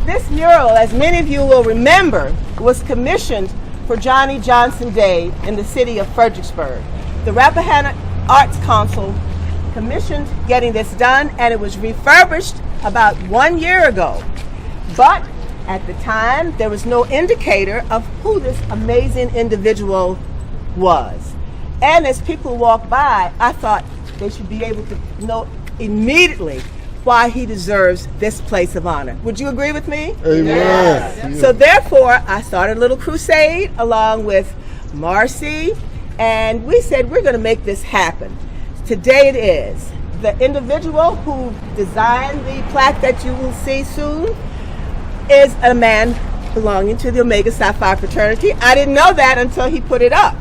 This mural, as many of you will remember, was commissioned for Johnny Johnson Day in the city of Fredericksburg. The Rappahannock Arts Council commissioned getting this done, and it was refurbished about 1 year ago. But at the time, there was no indicator of who this amazing individual was. And as people walked by, I thought they should be able to know immediately why he deserves this place of honor. Would you agree with me? Amen. Yes. So therefore, I started a little crusade along with Marcy, and we said we're going to make this happen. Today it is. The individual who designed the plaque that you will see soon is a man belonging to the Omega Psi Phi fraternity. I didn't know that until he put it up.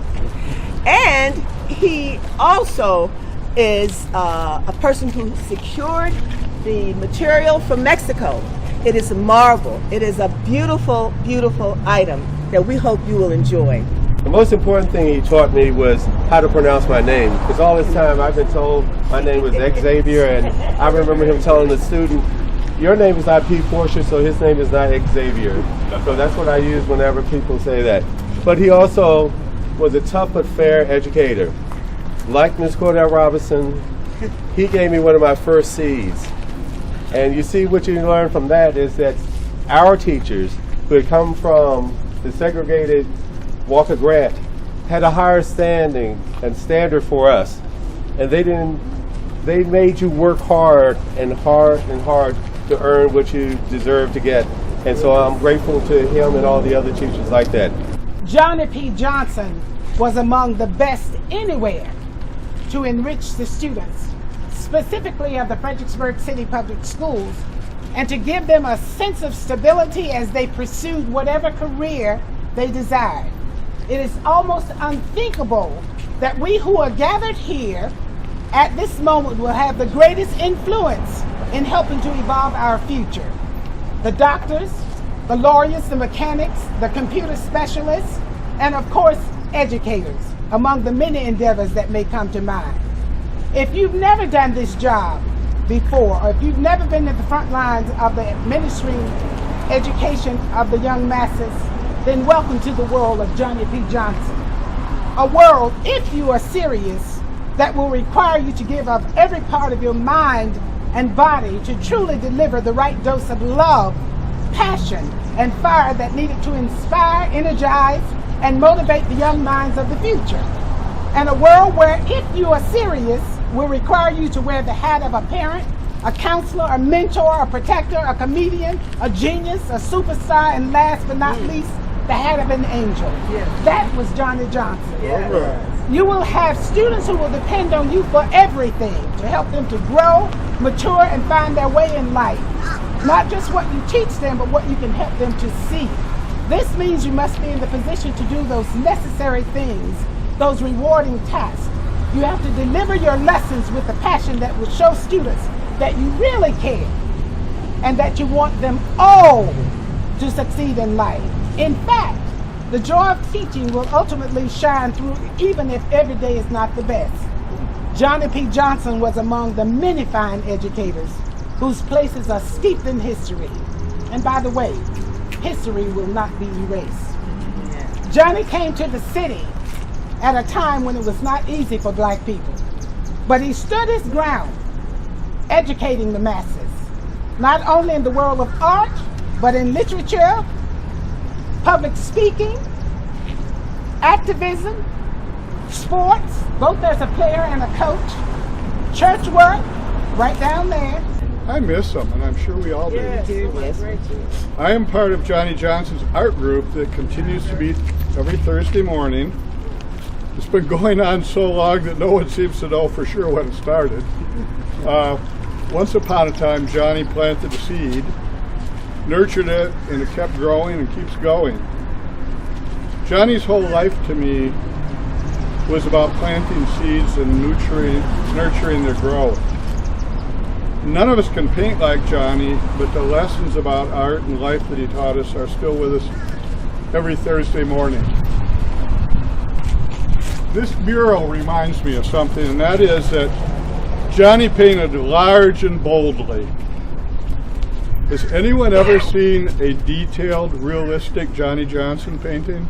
And he also is a person who secured the material from Mexico. It is a marvel. It is a beautiful, beautiful item that we hope you will enjoy. The most important thing he taught me was how to pronounce my name, because all this time I've been told my name was Xavier, and I remember him telling the student, your name is not P. Portia, so his name is not Xavier. So that's what I use whenever people say that. But he also was a tough but fair educator. Like Ms. Cordell Robinson, he gave me one of my first C's. And you see, what you learn from that is that our teachers, who had come from the segregated Walker Grant, had a higher standing and standard for us. And they made you work hard and hard and hard to earn what you deserve to get. And so I'm grateful to him and all the other teachers like that. Johnny P. Johnson was among the best anywhere to enrich the students, specifically of the Fredericksburg City Public Schools, and to give them a sense of stability as they pursued whatever career they desired. It is almost unthinkable that we who are gathered here at this moment will have the greatest influence in helping to evolve our future. The doctors, the lawyers, the mechanics, the computer specialists, and of course, educators, among the many endeavors that may come to mind. If you've never done this job before, or if you've never been at the front lines of the administering education of the young masses, then welcome to the world of Johnny P. Johnson. A world, if you are serious, that will require you to give up every part of your mind and body to truly deliver the right dose of love, passion, and fire that needed to inspire, energize, and motivate the young minds of the future. And a world where, if you are serious, will require you to wear the hat of a parent, a counselor, a mentor, a protector, a comedian, a genius, a superstar, and last but not least, the hat of an angel. Yes. That was Johnny Johnson. Yes. Right. You will have students who will depend on you for everything to help them to grow, mature, and find their way in life. Not just what you teach them, but what you can help them to see. This means you must be in the position to do those necessary things, those rewarding tasks. You have to deliver your lessons with the passion that will show students that you really care and that you want them all to succeed in life. In fact, the joy of teaching will ultimately shine through even if every day is not the best. Johnny P. Johnson was among the many fine educators whose places are steeped in history. And by the way, history will not be erased. Johnny came to the city at a time when it was not easy for black people. But he stood his ground, educating the masses, not only in the world of art, but in literature, public speaking, activism, sports, both as a player and a coach, church work, right down there. I miss him, and I'm sure we all do. Yes. I am part of Johnny Johnson's art group that continues to meet every Thursday morning. It's been going on so long that no one seems to know for sure when it started. Once upon a time, Johnny planted a seed, nurtured it, and it kept growing and keeps going. Johnny's whole life to me was about planting seeds and nurturing their growth. None of us can paint like Johnny, but the lessons about art and life that he taught us are still with us every Thursday morning. This mural reminds me of something, and that is that Johnny painted large and boldly. Has anyone ever seen a detailed, realistic Johnny Johnson painting?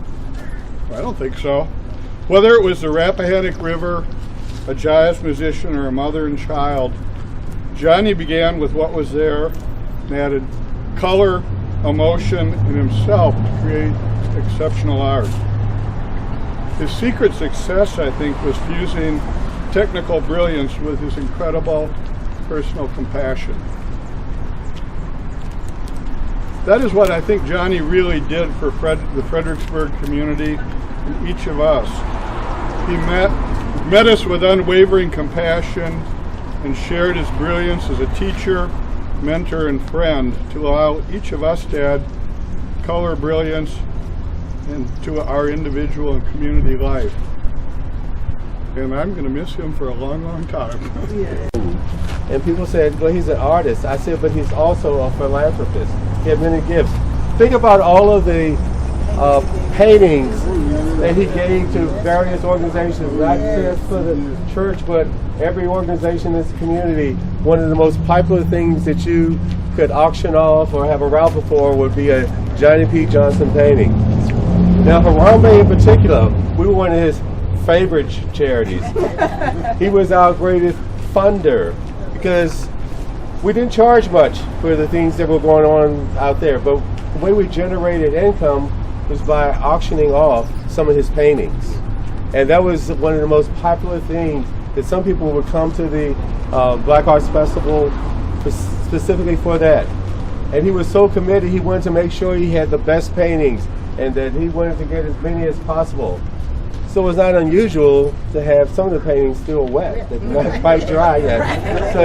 I don't think so. Whether it was the Rappahannock River, a jazz musician, or a mother and child, Johnny began with what was there and added color, emotion, and himself to create exceptional art. His secret success, I think, was fusing technical brilliance with his incredible personal compassion. That is what I think Johnny really did for the Fredericksburg community and each of us. He met us with unwavering compassion and shared his brilliance as a teacher, mentor, and friend to allow each of us to add color, brilliance, and to our individual and community life. And I'm going to miss him for a long, long time. And people said, well, he's an artist. I said, but he's also a philanthropist. He had many gifts. Think about all of the paintings that he gave to various organizations, not just for the church, but every organization in this community. One of the most popular things that you could auction off or have a raffle for would be a Johnny P. Johnson painting. Now, Harambe in particular, we were one of his favorite charities. He was our greatest funder because we didn't charge much for the things that were going on out there, but the way we generated income was by auctioning off some of his paintings. And that was one of the most popular things, that some people would come to the Black Arts Festival specifically for that. And he was so committed, he wanted to make sure he had the best paintings and that he wanted to get as many as possible. So it's not unusual to have some of the paintings still wet. They're not quite dry yet. So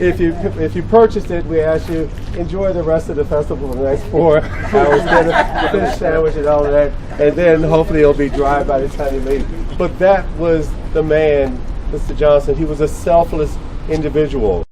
if you purchased it, we ask you enjoy the rest of the festival for the next 4 hours, get a fish sandwich and all of that, and then hopefully it'll be dry by the time you leave. But that was the man, Mr. Johnson. He was a selfless individual.